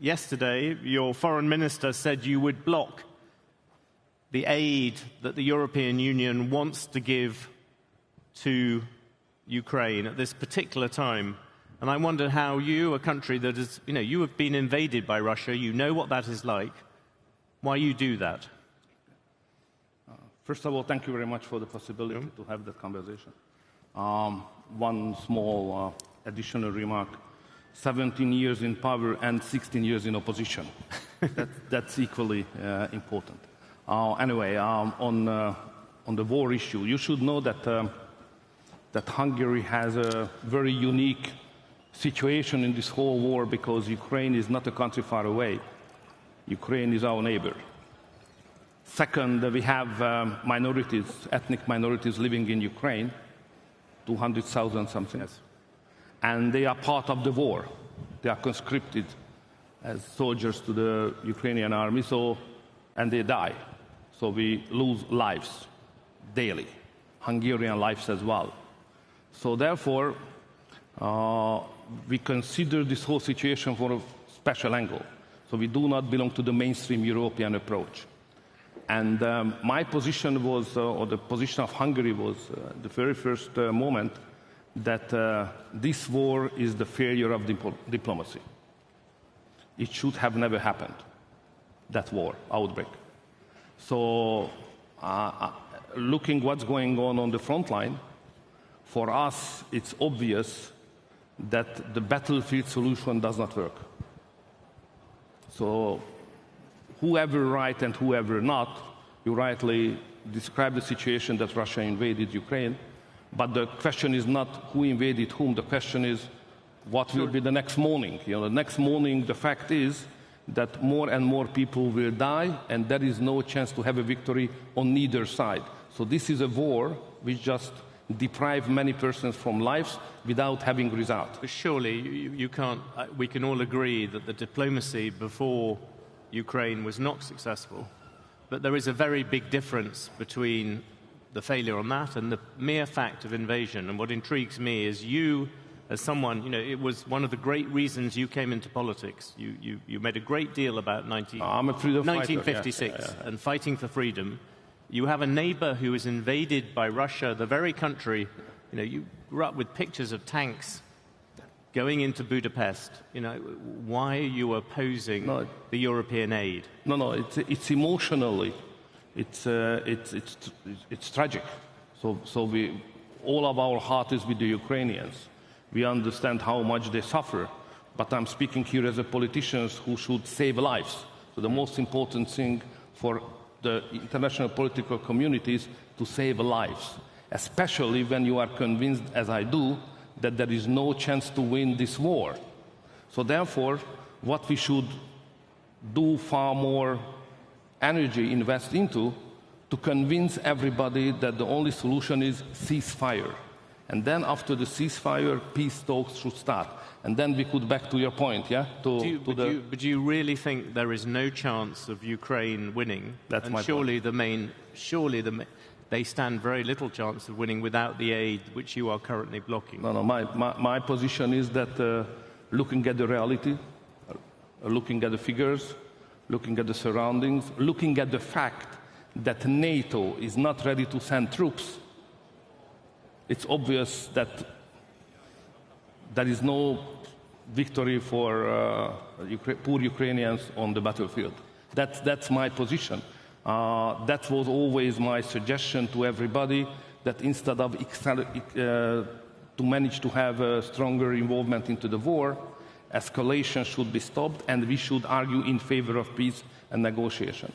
yesterday, your foreign minister said you would block the aid that the European Union wants to give to Ukraine at this particular time. And I wonder how you, a country that is, you have been invaded by Russia, you know what that is like, why you do that. First of all, thank you very much for the possibility to have that conversation. One small additional remark. 17 years in power and 16 years in opposition. That's equally important. Anyway, on the war issue, you should know that Hungary has a very unique situation in this whole war because Ukraine is not a country far away. Ukraine is our neighbor. Second, we have minorities, ethnic minorities living in Ukraine, 200,000 something. Yes. And they are part of the war. They are conscripted as soldiers to the Ukrainian army, and they die. So we lose lives daily, Hungarian lives as well. So therefore, we consider this whole situation from a special angle. So we do not belong to the mainstream European approach. And my position was, or the position of Hungary was, the very first moment, that this war is the failure of diplomacy. It should have never happened, that war, outbreak. So looking what's going on the front line, for us it's obvious that the battlefield solution does not work. So whoever right and whoever not, you rightly describe the situation that Russia invaded Ukraine, but the question is not who invaded whom, the question is what will be the next morning. The next morning, the fact is that more and more people will die, and there is no chance to have a victory on neither side. So this is a war which just deprives many persons from lives without having results. Surely you can't, we can all agree that the diplomacy before Ukraine was not successful, but there is a very big difference between the failure on that and the mere fact of invasion. And what intrigues me is you, as someone, it was one of the great reasons you came into politics. You made a great deal about 1956 yeah. and fighting for freedom. You have a neighbor who is invaded by Russia, the very country, you grew up with pictures of tanks going into Budapest. Why are you opposing the European aid? No, it's emotionally. It's tragic. So all of our heart is with the Ukrainians. We understand how much they suffer, but I'm speaking here as a politician who should save lives. So the most important thing for the international political community is to save lives, especially when you are convinced, as I do, that there is no chance to win this war. So therefore, what we should do far more energy invest into to convince everybody that the only solution is ceasefire. And then after the ceasefire, peace talks should start. And then we could back to your point, yeah? But do you really think there is no chance of Ukraine winning? That's my point. They stand very little chance of winning without the aid which you are currently blocking. No, my position is that looking at the reality, looking at the figures, looking at the surroundings, looking at the fact that NATO is not ready to send troops, it's obvious that there is no victory for poor Ukrainians on the battlefield. That's my position. That was always my suggestion to everybody, that instead of to manage to have a stronger involvement into the war, escalation should be stopped, and we should argue in favor of peace and negotiation.